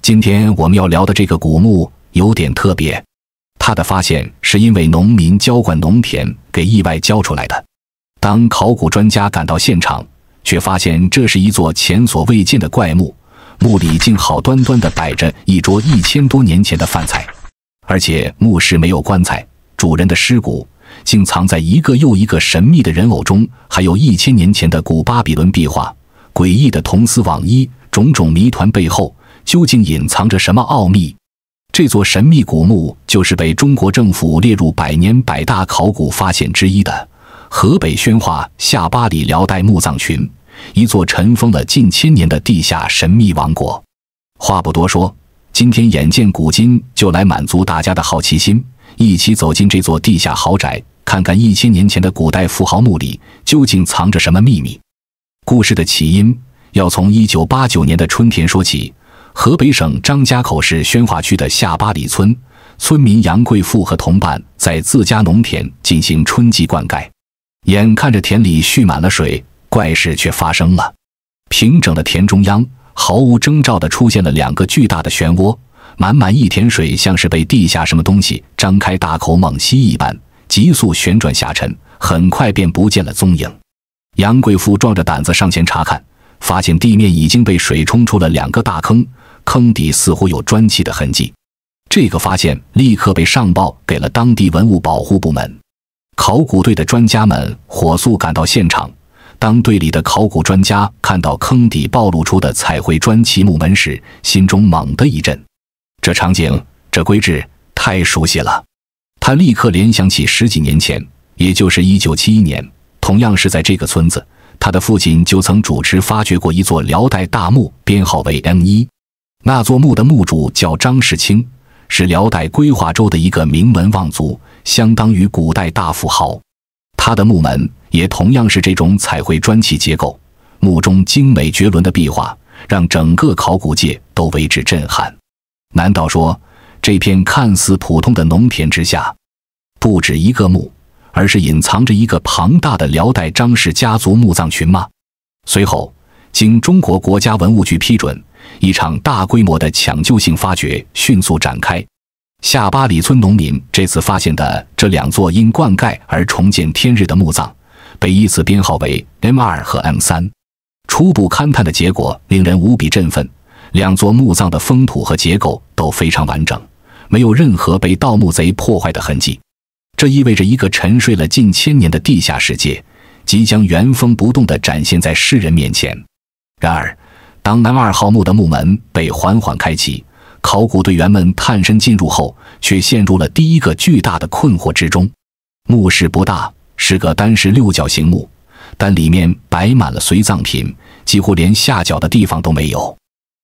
今天我们要聊的这个古墓有点特别，它的发现是因为农民浇灌农田给意外浇出来的。当考古专家赶到现场，却发现这是一座前所未见的怪墓，墓里竟好端端地摆着一桌1000多年前的饭菜，而且墓室没有棺材，主人的尸骨竟藏在一个又一个神秘的人偶中，还有1000年前的古巴比伦壁画，诡异的铜丝网衣，种种谜团背后究竟隐藏着什么奥秘？这座神秘古墓就是被中国政府列入100年100大考古发现之一的河北宣化下八里辽代墓葬群，一座尘封了近1000年的地下神秘王国。话不多说，今天眼见古今，就来满足大家的好奇心，一起走进这座地下豪宅，看看1000年前的古代富豪墓里究竟藏着什么秘密。故事的起因要从1989年的春天说起。河北省张家口市宣化区的下八里村，村民杨贵富和同伴在自家农田进行春季灌溉，眼看着田里蓄满了水，怪事却发生了。平整的田中央毫无征兆地出现了2个巨大的漩涡，满满一田水像是被地下什么东西张开大口猛吸一般，急速旋转下沉，很快便不见了踪影。杨贵富壮着胆子上前查看，发现地面已经被水冲出了2个大坑，坑底似乎有砖砌的痕迹。这个发现立刻被上报给了当地文物保护部门。考古队的专家们火速赶到现场，当队里的考古专家看到坑底暴露出的彩绘砖砌木门时，心中猛地一震。这场景，这规制太熟悉了。他立刻联想起10几年前，也就是1971年，同样是在这个村子，他的父亲就曾主持发掘过一座辽代大墓，编号为 M1。那座墓的墓主叫张世清，是辽代归化州的一个名门望族，相当于古代大富豪。他的墓门也同样是这种彩绘砖砌结构，墓中精美绝伦的壁画让整个考古界都为之震撼。难道说这片看似普通的农田之下，不止一个墓，而是隐藏着一个庞大的辽代张氏家族墓葬群吗？随后经中国国家文物局批准，一场大规模的抢救性发掘迅速展开。下八里村农民这次发现的这2座因灌溉而重见天日的墓葬，被依次编号为 M2 和 M3。初步勘探的结果令人无比振奋，2座墓葬的封土和结构都非常完整，没有任何被盗墓贼破坏的痕迹。这意味着一个沉睡了近1000年的地下世界即将原封不动地展现在世人面前。然而当南2号墓的墓门被缓缓开启，考古队员们探身进入后，却陷入了第一个巨大的困惑之中。墓室不大，是个单室6角形墓，但里面摆满了随葬品，几乎连下脚的地方都没有。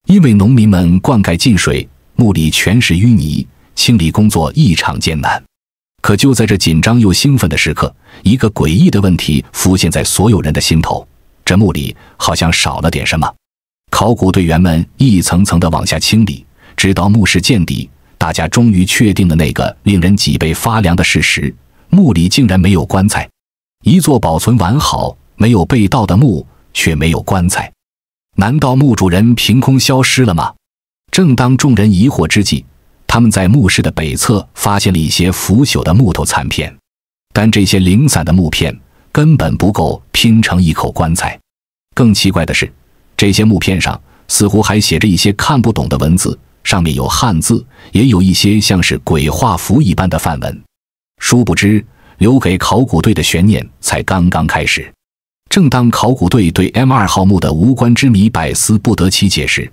因为农民们灌溉进水，墓里全是淤泥，清理工作异常艰难。可就在这紧张又兴奋的时刻，一个诡异的问题浮现在所有人的心头，这墓里好像少了点什么。考古队员们一层层地往下清理，直到墓室见底，大家终于确定了那个令人脊背发凉的事实：墓里竟然没有棺材。一座保存完好、没有被盗的墓，却没有棺材。难道墓主人凭空消失了吗？正当众人疑惑之际，他们在墓室的北侧发现了一些腐朽的木头残片，但这些零散的木片根本不够拼成一口棺材。更奇怪的是，这些木片上似乎还写着一些看不懂的文字，上面有汉字，也有一些像是鬼画符一般的梵文。殊不知，留给考古队的悬念才刚刚开始。正当考古队对 M2 号墓的无关之谜百思不得其解时，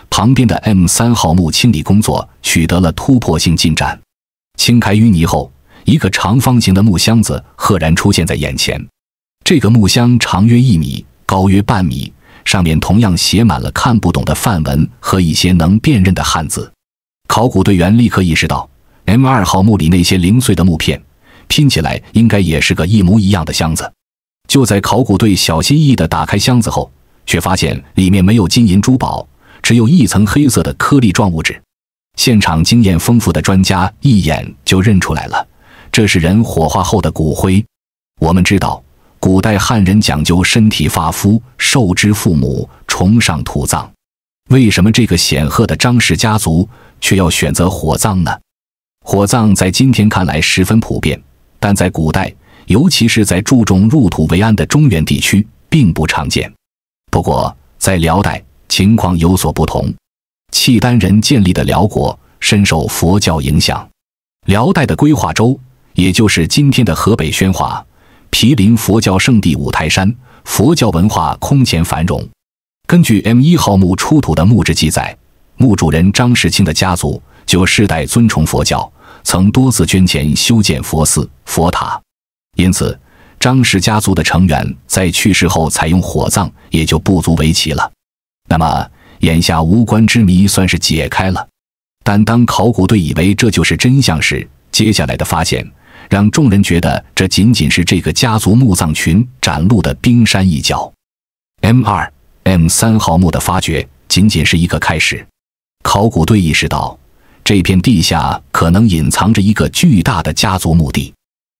旁边的 M3 号墓清理工作取得了突破性进展。清开淤泥后，一个长方形的木箱子赫然出现在眼前。这个木箱长约1米，高约半米，上面同样写满了看不懂的梵文和一些能辨认的汉字。考古队员立刻意识到 M2 号墓里那些零碎的木片拼起来应该也是个一模一样的箱子。就在考古队小心翼翼地打开箱子后，却发现里面没有金银珠宝，只有一层黑色的颗粒状物质。现场经验丰富的专家一眼就认出来了，这是人火化后的骨灰。我们知道，古代汉人讲究身体发肤，受之父母，崇尚土葬。为什么这个显赫的张氏家族却要选择火葬呢？火葬在今天看来十分普遍，但在古代，尤其是在注重入土为安的中原地区，并不常见。不过，在辽代，情况有所不同。契丹人建立的辽国深受佛教影响。辽代的归化州，也就是今天的河北宣化，毗邻佛教圣地五台山，佛教文化空前繁荣。根据 M1 号墓出土的墓志记载，墓主人张世清的家族就世代尊崇佛教，曾多次捐钱修建佛寺、佛塔，因此张氏家族的成员在去世后采用火葬也就不足为奇了。那么眼下无关之谜算是解开了，但当考古队以为这就是真相时，接下来的发现让众人觉得这仅仅是这个家族墓葬群展露的冰山一角。M2、M3 号墓的发掘仅仅是一个开始，考古队意识到这片地下可能隐藏着一个巨大的家族墓地。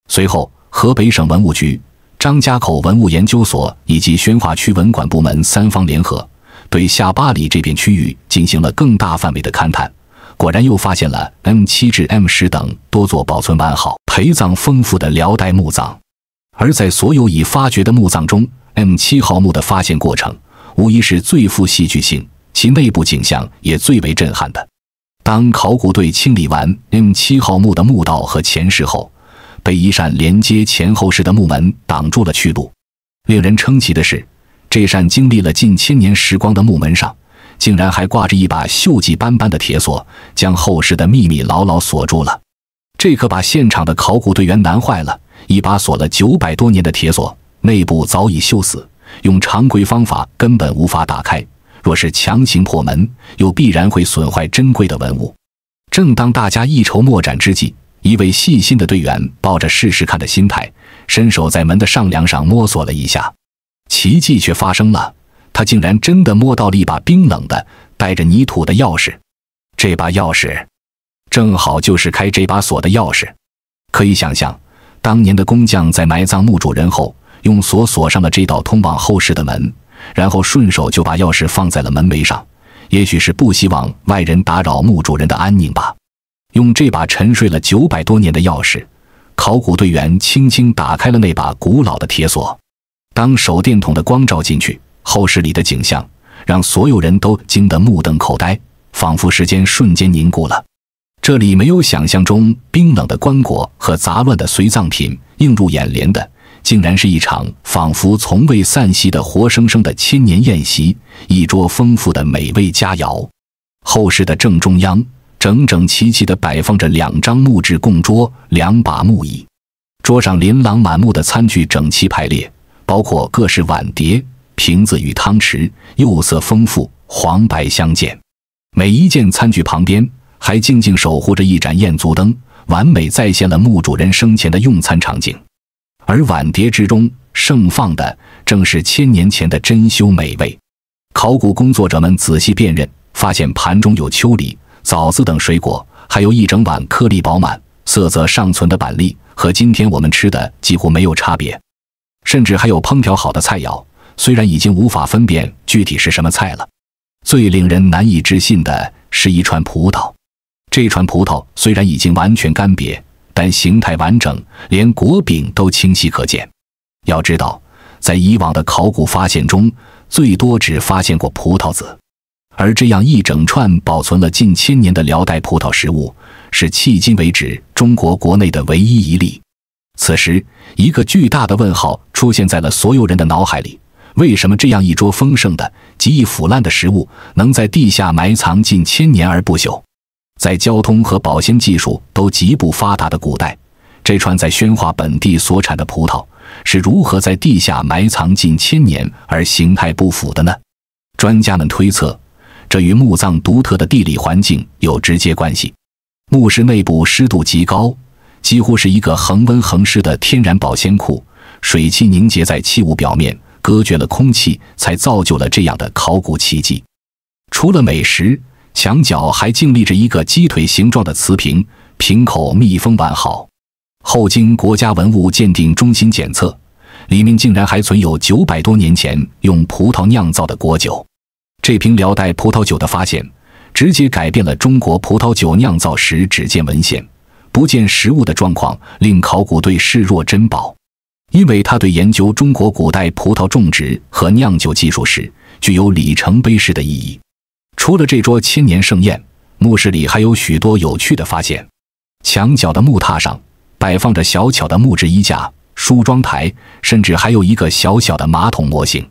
随后，河北省文物局、张家口文物研究所以及宣化区文管部门三方联合，对下8里这片区域进行了更大范围的勘探，果然又发现了 M7 至 M10 等多座保存完好、陪葬丰富的辽代墓葬。而在所有已发掘的墓葬中， M7 号墓的发现过程无疑是最富戏剧性，其内部景象也最为震撼的。当考古队清理完 M7 号墓的墓道和前室后，被一扇连接前后室的木门挡住了去路。令人称奇的是，这扇经历了近1000年时光的木门上，竟然还挂着一把锈迹斑斑的铁锁，将后室的秘密牢牢锁住了。这可把现场的考古队员难坏了，一把锁了900多年的铁锁，内部早已锈死，用常规方法根本无法打开，若是强行破门，又必然会损坏珍贵的文物。正当大家一筹莫展之际，一位细心的队员抱着试试看的心态，伸手在门的上梁上摸索了一下，奇迹却发生了，他竟然真的摸到了一把冰冷的、带着泥土的钥匙。这把钥匙正好就是开这把锁的钥匙。可以想象，当年的工匠在埋葬墓主人后，用锁锁上了这道通往后室的门，然后顺手就把钥匙放在了门楣上，也许是不希望外人打扰墓主人的安宁吧。用这把沉睡了900多年的钥匙，考古队员轻轻打开了那把古老的铁锁。当手电筒的光照进去，后室里的景象让所有人都惊得目瞪口呆，仿佛时间瞬间凝固了。这里没有想象中冰冷的棺椁和杂乱的随葬品，映入眼帘的竟然是一场仿佛从未散席的活生生的千年宴席，一桌丰富的美味佳肴。后室的正中央整整齐齐地摆放着2张木质供桌、2把木椅，桌上琳琅满目的餐具整齐排列，包括各式碗碟、瓶子与汤匙，釉色丰富，黄白相间。每一件餐具旁边还静静守护着一盏焰烛灯，完美再现了墓主人生前的用餐场景。而碗碟之中盛放的正是1000年前的珍馐美味。考古工作者们仔细辨认，发现盘中有秋梨、枣子等水果，还有一整碗颗粒饱满、色泽尚存的板栗，和今天我们吃的几乎没有差别。甚至还有烹调好的菜肴，虽然已经无法分辨具体是什么菜了。最令人难以置信的是一串葡萄，这串葡萄虽然已经完全干瘪，但形态完整，连果柄都清晰可见。要知道，在以往的考古发现中，最多只发现过葡萄籽，而这样一整串保存了近1000年的辽代葡萄实物，是迄今为止中国国内的唯一一例。此时，一个巨大的问号出现在了所有人的脑海里：为什么这样一桌丰盛的、极易腐烂的食物，能在地下埋藏近1000年而不朽？在交通和保鲜技术都极不发达的古代，这串在宣化本地所产的葡萄是如何在地下埋藏近1000年而形态不腐的呢？专家们推测，这与墓葬独特的地理环境有直接关系。墓室内部湿度极高，几乎是一个恒温恒湿的天然保鲜库，水汽凝结在器物表面，隔绝了空气，才造就了这样的考古奇迹。除了美食，墙角还静立着一个鸡腿形状的瓷瓶，瓶口密封完好。后经国家文物鉴定中心检测，里面竟然还存有900多年前用葡萄酿造的果酒。这瓶辽代葡萄酒的发现，直接改变了中国葡萄酒酿造时只见文献不见实物的状况，令考古队视若珍宝。因为它对研究中国古代葡萄种植和酿酒技术时具有里程碑式的意义。除了这桌千年盛宴，墓室里还有许多有趣的发现。墙角的木榻上摆放着小巧的木质衣架、梳妆台，甚至还有一个小小的马桶模型。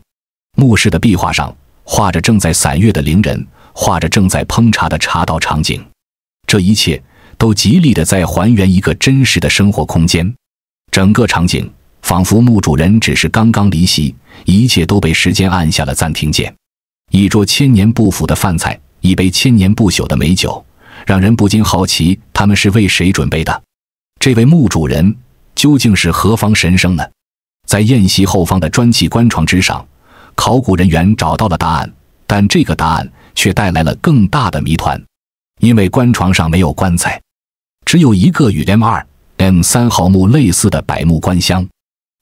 墓室的壁画上画着正在散乐的伶人，画着正在烹茶的茶道场景。这一切都极力地在还原一个真实的生活空间。整个场景仿佛墓主人只是刚刚离席，一切都被时间按下了暂停键。一桌千年不腐的饭菜，一杯千年不朽的美酒，让人不禁好奇他们是为谁准备的。这位墓主人究竟是何方神圣呢？在宴席后方的砖砌棺床之上，考古人员找到了答案，但这个答案却带来了更大的谜团。因为棺床上没有棺材，只有一个与 M2、M3 号墓类似的柏木棺箱。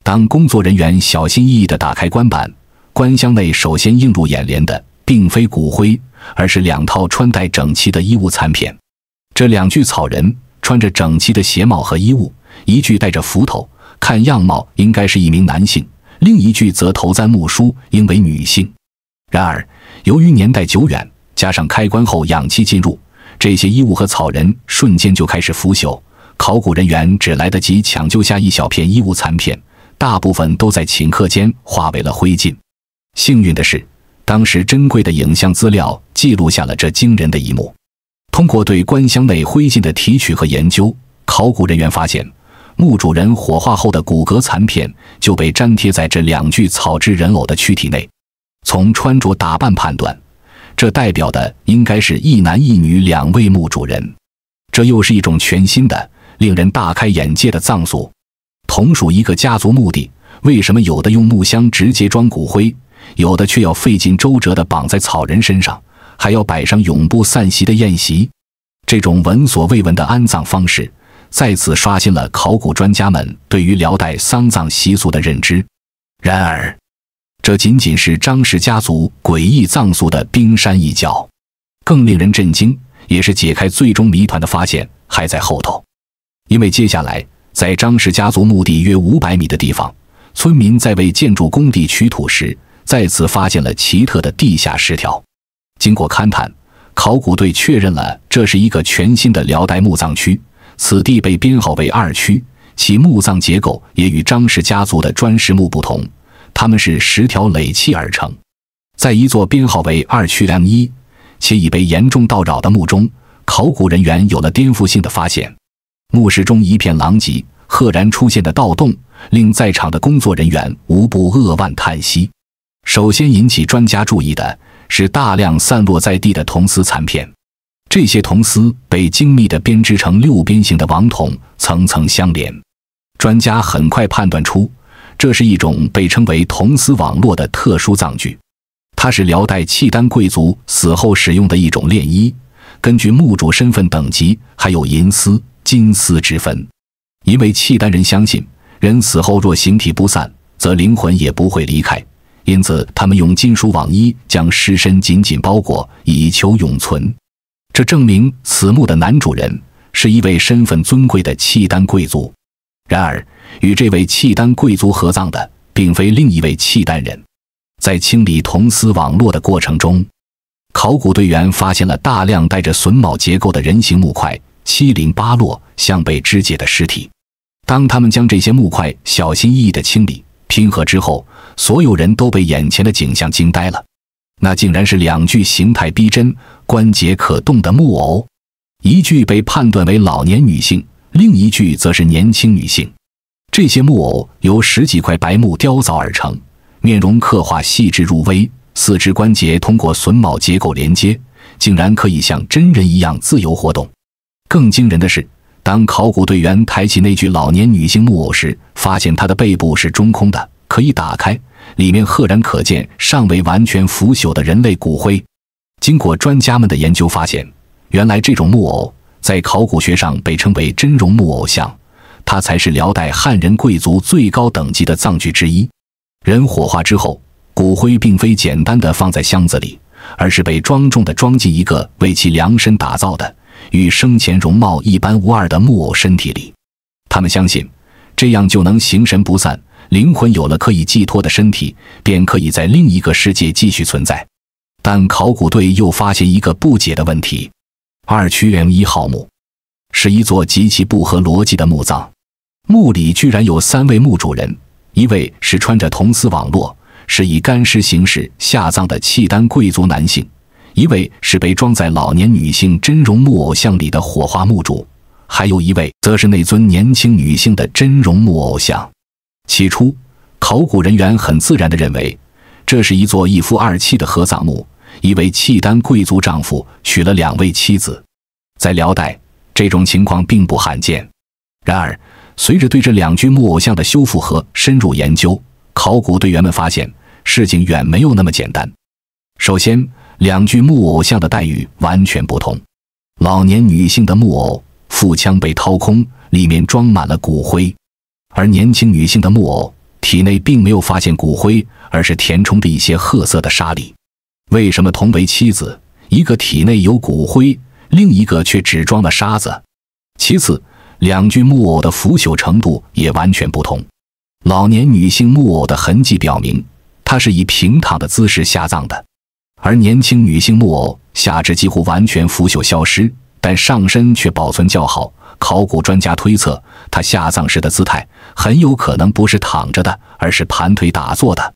当工作人员小心翼翼地打开棺板，棺箱内首先映入眼帘的并非骨灰，而是2套穿戴整齐的衣物残片。这2具草人穿着整齐的鞋帽和衣物，一具戴着斧头，看样貌应该是一名男性，另一具则头簪木梳，应为女性。然而由于年代久远，加上开棺后氧气进入，这些衣物和草人瞬间就开始腐朽。考古人员只来得及抢救下一小片衣物残片，大部分都在顷刻间化为了灰烬。幸运的是，当时珍贵的影像资料记录下了这惊人的一幕。通过对棺箱内灰烬的提取和研究，考古人员发现墓主人火化后的骨骼残片就被粘贴在这2具草制人偶的躯体内。从穿着打扮判断，这代表的应该是一男一女2位墓主人。这又是一种全新的令人大开眼界的葬俗。同属一个家族墓地，为什么有的用木箱直接装骨灰，有的却要费尽周折地绑在草人身上，还要摆上永不散席的宴席？这种闻所未闻的安葬方式再次刷新了考古专家们对于辽代丧葬习俗的认知。然而这仅仅是张氏家族诡异葬俗的冰山一角，更令人震惊也是解开最终谜团的发现还在后头。因为接下来在张氏家族墓地约500米的地方，村民在为建筑工地取土时再次发现了奇特的地下石条。经过勘探，考古队确认了这是一个全新的辽代墓葬区，此地被编号为2区，其墓葬结构也与张氏家族的砖石墓不同，它们是石条垒砌而成。在一座编号为2区M1且已被严重盗扰的墓中，考古人员有了颠覆性的发现。墓室中一片狼藉，赫然出现的盗洞令在场的工作人员无不扼腕叹息。首先引起专家注意的是大量散落在地的铜丝残片，这些铜丝被精密地编织成6边形的网筒，层层相连。专家很快判断出，这是一种被称为铜丝网络的特殊葬具，它是辽代契丹贵族死后使用的一种殓衣，根据墓主身份等级还有银丝、金丝之分。因为契丹人相信人死后若形体不散，则灵魂也不会离开，因此他们用金属网衣将尸身紧紧包裹，以求永存。这证明此墓的男主人是一位身份尊贵的契丹贵族。然而与这位契丹贵族合葬的并非另一位契丹人。在清理铜丝网络的过程中，考古队员发现了大量带着榫卯结构的人形木块，七零八落，像被肢解的尸体。当他们将这些木块小心翼翼地清理拼合之后，所有人都被眼前的景象惊呆了。那竟然是2具形态逼真、关节可动的木偶，一具被判断为老年女性，另一具则是年轻女性。这些木偶由10几块白木雕凿而成，面容刻画细致入微，四肢关节通过榫卯结构连接，竟然可以像真人一样自由活动。更惊人的是，当考古队员抬起那具老年女性木偶时，发现她的背部是中空的，可以打开，里面赫然可见尚未完全腐朽的人类骨灰。经过专家们的研究发现，原来这种木偶在考古学上被称为真容木偶像，它才是辽代汉人贵族最高等级的葬具之一。人火化之后，骨灰并非简单地放在箱子里，而是被庄重地装进一个为其量身打造的、与生前容貌一般无二的木偶身体里。他们相信，这样就能形神不散，灵魂有了可以寄托的身体，便可以在另一个世界继续存在。但考古队又发现一个不解的问题：2区 M1 号墓是一座极其不合逻辑的墓葬，墓里居然有3位墓主人，一位是穿着铜丝网络，是以干尸形式下葬的契丹贵族男性，一位是被装在老年女性真容木偶像里的火化墓主，还有一位则是那尊年轻女性的真容木偶像。起初，考古人员很自然地认为，这是一座1夫2妻的合葬墓，一位契丹贵族丈夫娶了2位妻子。在辽代，这种情况并不罕见。然而，随着对这2具木偶像的修复和深入研究，考古队员们发现事情远没有那么简单。首先，2具木偶像的待遇完全不同。老年女性的木偶腹腔被掏空，里面装满了骨灰，而年轻女性的木偶体内并没有发现骨灰，而是填充着一些褐色的沙粒。为什么同为妻子，一个体内有骨灰，另一个却只装了沙子？其次，2具木偶的腐朽程度也完全不同。老年女性木偶的痕迹表明，她是以平躺的姿势下葬的，而年轻女性木偶下肢几乎完全腐朽消失，但上身却保存较好。考古专家推测，她下葬时的姿态很有可能不是躺着的，而是盘腿打坐的。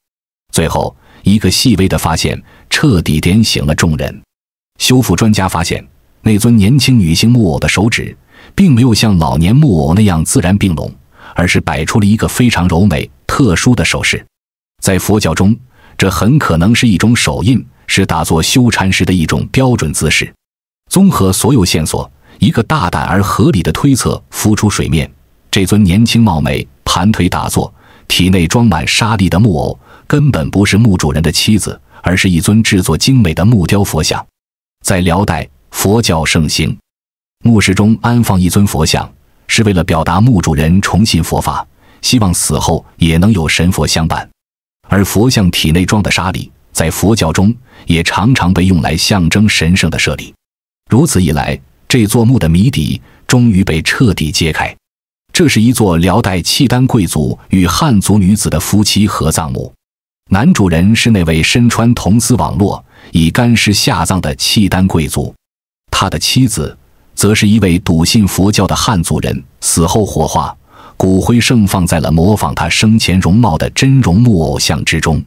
最后，一个细微的发现彻底点醒了众人。修复专家发现，那尊年轻女性木偶的手指并没有像老年木偶那样自然并拢，而是摆出了一个非常柔美、特殊的手势。在佛教中，这很可能是一种手印，是打坐修禅时的一种标准姿势。综合所有线索，一个大胆而合理的推测浮出水面：这尊年轻貌美、盘腿打坐、体内装满沙粒的木偶，根本不是墓主人的妻子，而是一尊制作精美的木雕佛像。在辽代，佛教盛行，墓室中安放一尊佛像，是为了表达墓主人崇信佛法，希望死后也能有神佛相伴。而佛像体内装的沙粒，在佛教中也常常被用来象征神圣的舍利。如此一来，这座墓的谜底终于被彻底揭开。这是一座辽代契丹贵族与汉族女子的夫妻合葬墓，男主人是那位身穿铜丝网络、以干尸下葬的契丹贵族，他的妻子则是一位笃信佛教的汉族人，死后火化，骨灰盛放在了模仿他生前容貌的真容木偶像之中。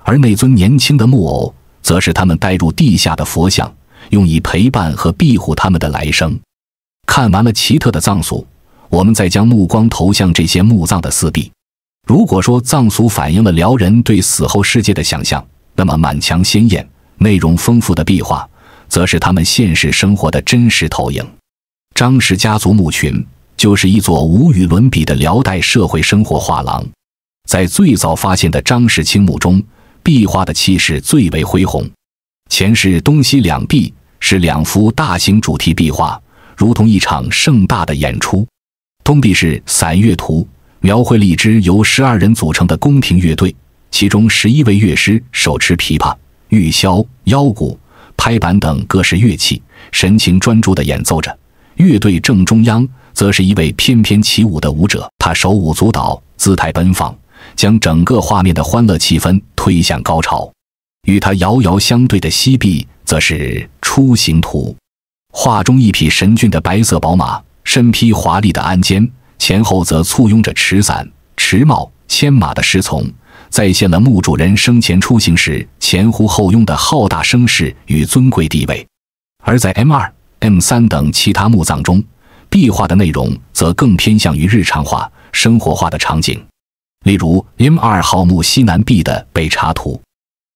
而那尊年轻的木偶，则是他们带入地下的佛像，用以陪伴和庇护他们的来生。看完了奇特的葬俗，我们再将目光投向这些墓葬的四壁。如果说葬俗反映了辽人对死后世界的想象，那么满墙鲜艳、内容丰富的壁画，则是他们现实生活的真实投影。张氏家族墓群就是一座无与伦比的辽代社会生活画廊。在最早发现的张氏青墓中，壁画的气势最为恢宏。前室东西两壁是2幅大型主题壁画，如同一场盛大的演出。东壁是散乐图，描绘了一支由12人组成的宫廷乐队，其中11位乐师手持琵琶、玉箫、腰鼓、拍板等各式乐器，神情专注地演奏着。乐队正中央则是一位翩翩起舞的舞者，他手舞足蹈，姿态奔放，将整个画面的欢乐气氛推向高潮。与他遥遥相对的西壁则是出行图，画中一匹神骏的白色宝马，身披华丽的鞍鞯，前后则簇拥着持伞、持帽、牵马的侍从，再现了墓主人生前出行时前呼后拥的浩大声势与尊贵地位。而在 M2、M3 等其他墓葬中，壁画的内容则更偏向于日常化、生活化的场景。例如 M2 号墓西南壁的备茶图，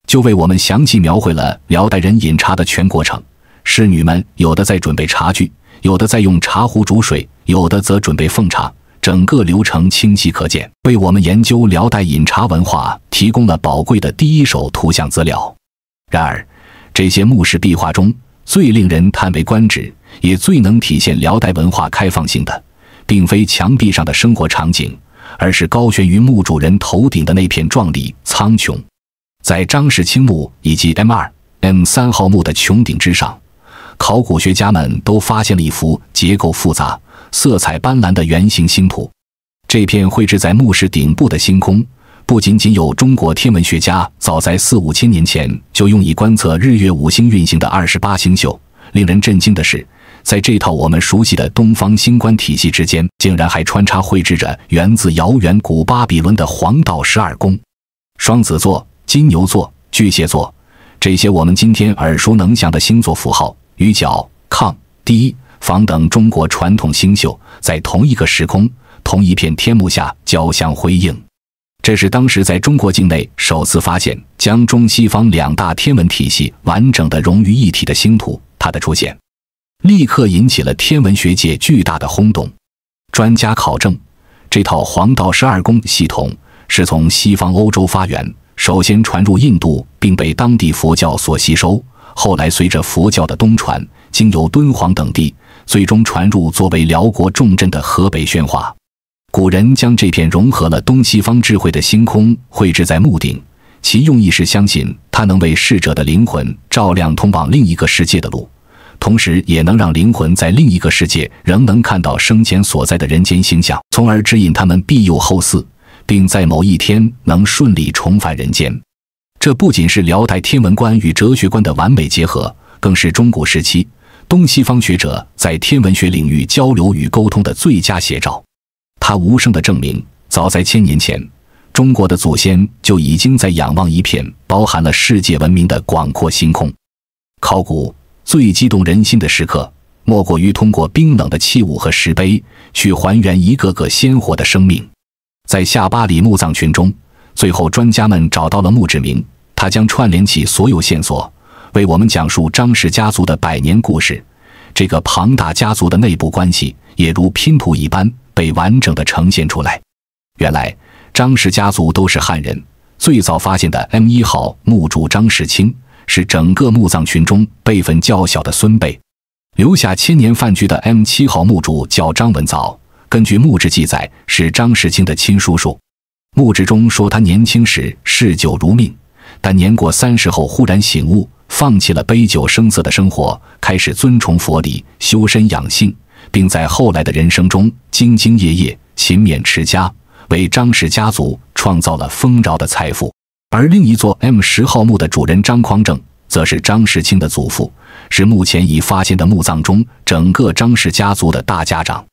就为我们详细描绘了辽代人饮茶的全过程。侍女们有的在准备茶具，有的在用茶壶煮水，有的则准备奉茶，整个流程清晰可见，为我们研究辽代饮茶文化提供了宝贵的第一手图像资料。然而，这些墓室壁画中最令人叹为观止，也最能体现辽代文化开放性的，并非墙壁上的生活场景，而是高悬于墓主人头顶的那片壮丽苍穹。在张氏青墓以及 M2、M3号墓的穹顶之上，考古学家们都发现了一幅结构复杂、色彩斑斓的圆形星图。这片绘制在墓室顶部的星空，不仅仅有中国天文学家早在4、5千年前就用以观测日月五星运行的28星宿，令人震惊的是，在这套我们熟悉的东方星官体系之间，竟然还穿插绘制着源自遥远古巴比伦的黄道12宫。双子座、金牛座、巨蟹座，这些我们今天耳熟能详的星座符号与角、亢、低、房等中国传统星宿，在同一个时空、同一片天幕下交相辉映。这是当时在中国境内首次发现将中西方两大天文体系完整地融于一体的星图，它的出现立刻引起了天文学界巨大的轰动。专家考证，这套黄道12宫系统是从西方欧洲发源，首先传入印度，并被当地佛教所吸收，后来随着佛教的东传，经由敦煌等地，最终传入作为辽国重镇的河北宣化。古人将这片融合了东西方智慧的星空绘制在墓顶，其用意是相信它能为逝者的灵魂照亮通往另一个世界的路，同时也能让灵魂在另一个世界仍能看到生前所在的人间星象，从而指引他们庇佑后嗣，并在某一天能顺利重返人间。这不仅是辽代天文观与哲学观的完美结合，更是中古时期东西方学者在天文学领域交流与沟通的最佳写照。它无声地证明，早在1000年前，中国的祖先就已经在仰望一片包含了世界文明的广阔星空。考古最激动人心的时刻，莫过于通过冰冷的器物和石碑去还原一个个鲜活的生命。在下巴里墓葬群中，最后专家们找到了墓志铭，它将串联起所有线索，为我们讲述张氏家族的100年故事。这个庞大家族的内部关系也如拼图一般被完整地呈现出来。原来张氏家族都是汉人，最早发现的 M1号墓主张世清是整个墓葬群中辈分较小的孙辈。留下千年饭局的 M7号墓主叫张文藻，根据墓志记载是张世清的亲叔叔。墓志中说他年轻时嗜酒如命，但年过30后忽然醒悟，放弃了杯酒声色的生活，开始尊崇佛理，修身养性，并在后来的人生中兢兢业业，勤勉持家，为张氏家族创造了丰饶的财富。而另一座 M10号墓的主人张匡正，则是张世清的祖父，是目前已发现的墓葬中整个张氏家族的大家长。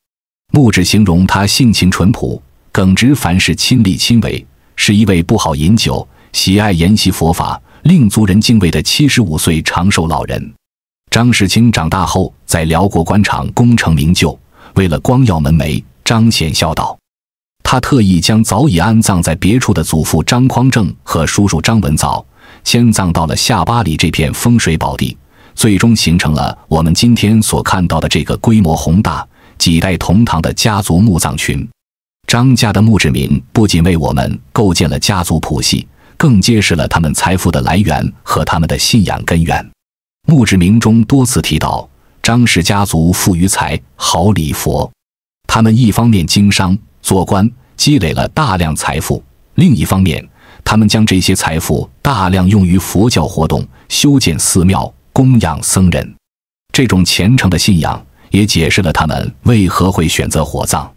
墓志形容他性情淳朴，耿直，凡事亲力亲为，是一位不好饮酒，喜爱研习佛法，令族人敬畏的75岁长寿老人。张世清长大后在辽国官场功成名就，为了光耀门楣，彰显孝道，他特意将早已安葬在别处的祖父张匡正和叔叔张文藻迁葬到了下巴里这片风水宝地，最终形成了我们今天所看到的这个规模宏大、几代同堂的家族墓葬群。张家的墓志铭不仅为我们构建了家族谱系，更揭示了他们财富的来源和他们的信仰根源。墓志铭中多次提到，张氏家族富于财，好礼佛。他们一方面经商做官，积累了大量财富，另一方面他们将这些财富大量用于佛教活动，修建寺庙，供养僧人。这种虔诚的信仰也解释了他们为何会选择火葬。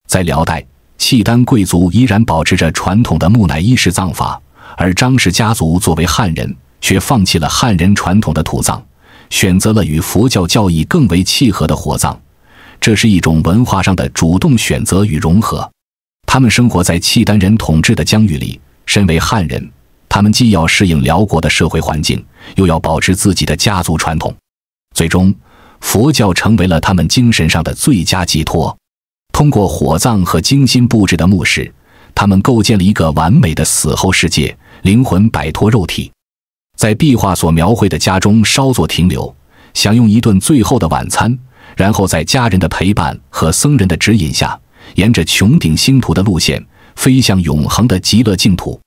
在辽代，契丹贵族依然保持着传统的木乃伊式葬法，而张氏家族作为汉人，却放弃了汉人传统的土葬，选择了与佛教教义更为契合的火葬。这是一种文化上的主动选择与融合。他们生活在契丹人统治的疆域里，身为汉人，他们既要适应辽国的社会环境，又要保持自己的家族传统。最终，佛教成为了他们精神上的最佳寄托。通过火葬和精心布置的墓室，他们构建了一个完美的死后世界，灵魂摆脱肉体，在壁画所描绘的家中稍作停留，享用一顿最后的晚餐，然后在家人的陪伴和僧人的指引下，沿着穹顶星图的路线飞向永恒的极乐净土。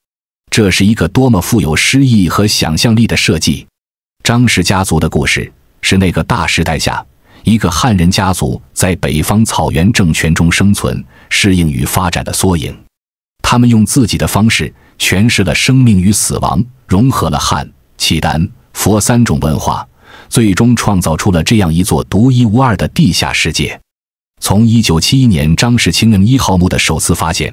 这是一个多么富有诗意和想象力的设计！张氏家族的故事是那个大时代下一个汉人家族在北方草原政权中生存、适应与发展的缩影。他们用自己的方式诠释了生命与死亡，融合了汉、契丹、佛三种文化，最终创造出了这样一座独一无二的地下世界。从1971年张氏清人1号墓的首次发现，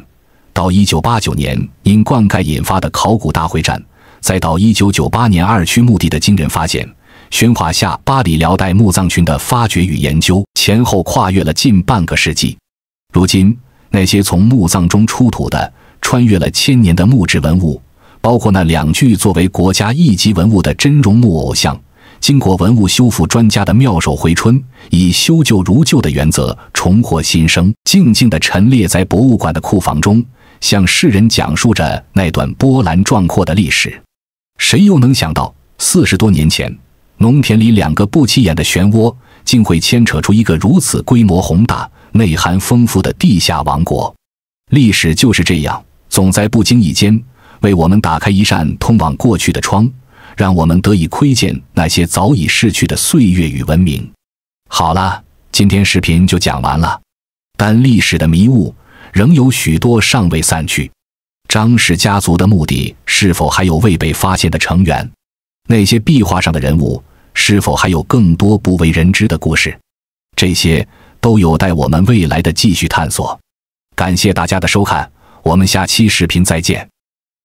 到1989年因灌溉引发的考古大会战，再到1998年2区墓地的惊人发现，宣华夏巴里辽代墓葬群的发掘与研究，前后跨越了近半个世纪。如今，那些从墓葬中出土的、穿越了1000年的木质文物，包括那2具作为国家一级文物的真容木偶像，经过文物修复专家的妙手回春，以修旧如旧的原则重获新生，静静地陈列在博物馆的库房中，向世人讲述着那段波澜壮阔的历史。谁又能想到40多年前，农田里2个不起眼的漩涡，竟会牵扯出一个如此规模宏大、内涵丰富的地下王国？历史就是这样，总在不经意间为我们打开一扇通往过去的窗，让我们得以窥见那些早已逝去的岁月与文明。好了，今天视频就讲完了，但历史的迷雾仍有许多尚未散去。张氏家族的墓地是否还有未被发现的成员？那些壁画上的人物是否还有更多不为人知的故事？这些都有待我们未来的继续探索。感谢大家的收看，我们下期视频再见。